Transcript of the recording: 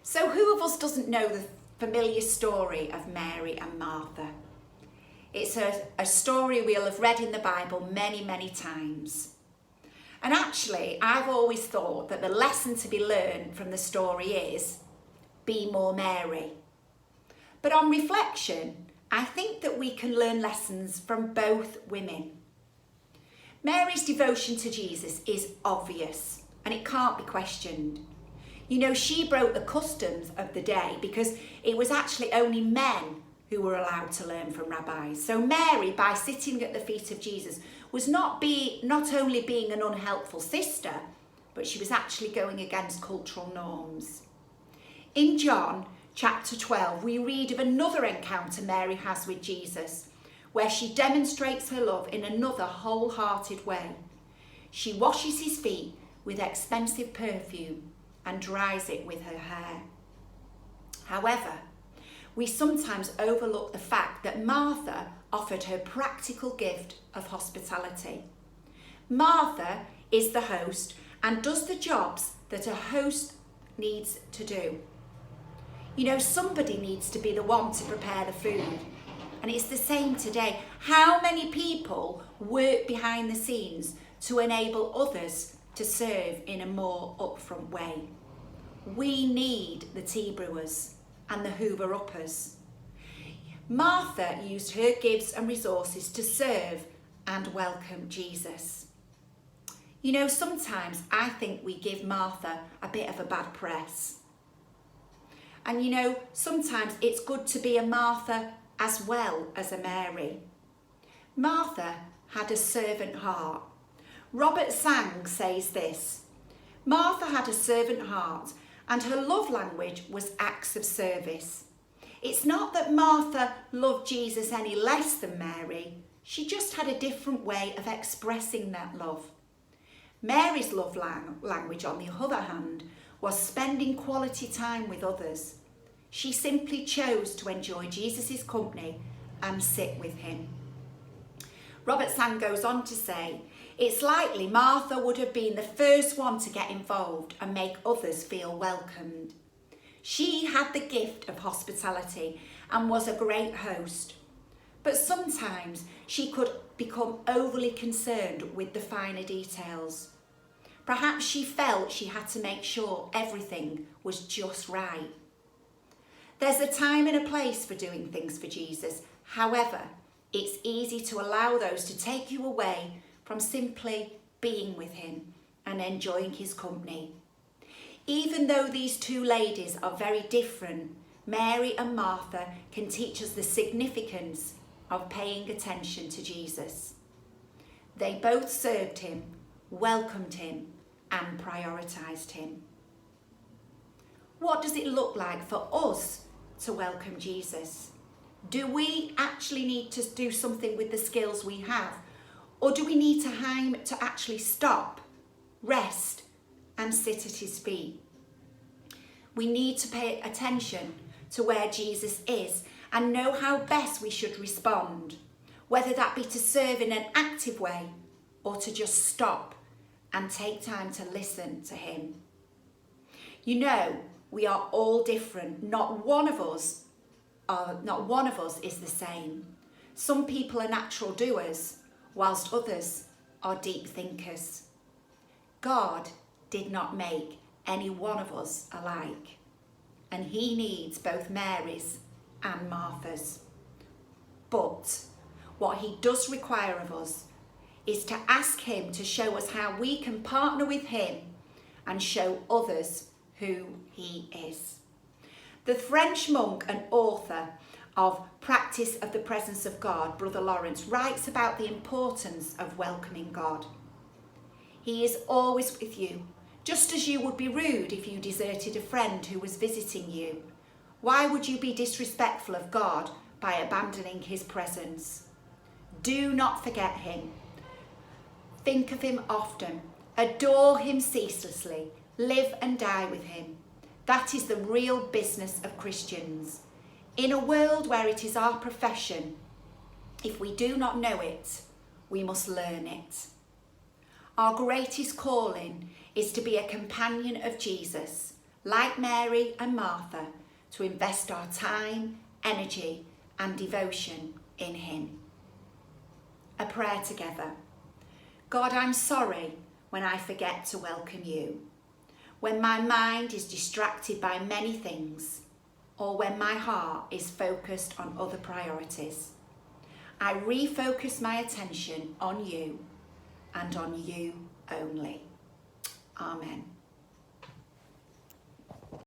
So who of us doesn't know the familiar story of Mary and Martha? It's a story we'll have read in the Bible many, many times. And actually, I've always thought that the lesson to be learned from the story is, be more Mary. But on reflection, I think that we can learn lessons from both women. Mary's devotion to Jesus is obvious and it can't be questioned. You know, she broke the customs of the day because it was actually only men who were allowed to learn from rabbis. So Mary, by sitting at the feet of Jesus, was not only being an unhelpful sister, but she was actually going against cultural norms. In John chapter 12, we read of another encounter Mary has with Jesus, where she demonstrates her love in another wholehearted way. She washes his feet with expensive perfume and dries it with her hair. However, we sometimes overlook the fact that Martha offered her practical gift of hospitality. Martha is the host and does the jobs that a host needs to do. You know, somebody needs to be the one to prepare the food. And it's the same today. How many people work behind the scenes to enable others to serve in a more upfront way? We need the tea brewers and the hoover uppers. Martha used her gifts and resources to serve and welcome Jesus. You know, sometimes I think we give Martha a bit of a bad press. And you know, sometimes it's good to be a Martha as well as a Mary. Martha had a servant heart. Robert Sang says this: Martha had a servant heart and her love language was acts of service. It's not that Martha loved Jesus any less than Mary, she just had a different way of expressing that love. Mary's love language, on the other hand, was spending quality time with others. She simply chose to enjoy Jesus' company and sit with him. Robert Sang goes on to say, it's likely Martha would have been the first one to get involved and make others feel welcomed. She had the gift of hospitality and was a great host. But sometimes she could become overly concerned with the finer details. Perhaps she felt she had to make sure everything was just right. There's a time and a place for doing things for Jesus. However, it's easy to allow those to take you away from simply being with him and enjoying his company. Even though these two ladies are very different, Mary and Martha can teach us the significance of paying attention to Jesus. They both served him, welcomed him, and prioritised him. What does it look like for us to welcome Jesus? Do we actually need to do something with the skills we have? Or do we need time to actually stop, rest, and sit at his feet? We need to pay attention to where Jesus is and know how best we should respond, whether that be to serve in an active way or to just stop and take time to listen to him. You know, we are all different. Not one of us is the same. Some people are natural doers, whilst others are deep thinkers. God did not make any one of us alike, and he needs both Mary's and Martha's. But what he does require of us is to ask him to show us how we can partner with him and show others who he is. The French monk and author of Practice of the Presence of God, Brother Lawrence, writes about the importance of welcoming God. He is always with you, just as you would be rude if you deserted a friend who was visiting you. Why would you be disrespectful of God by abandoning his presence? Do not forget him. Think of him often. Adore him ceaselessly. Live and die with him. That is the real business of Christians. In a world where it is our profession, if we do not know it, we must learn it. Our greatest calling is to be a companion of Jesus, like Mary and Martha, to invest our time, energy and devotion in him. A prayer together. God, I'm sorry when I forget to welcome you, when my mind is distracted by many things, or when my heart is focused on other priorities. I refocus my attention on you and on you only. Amen.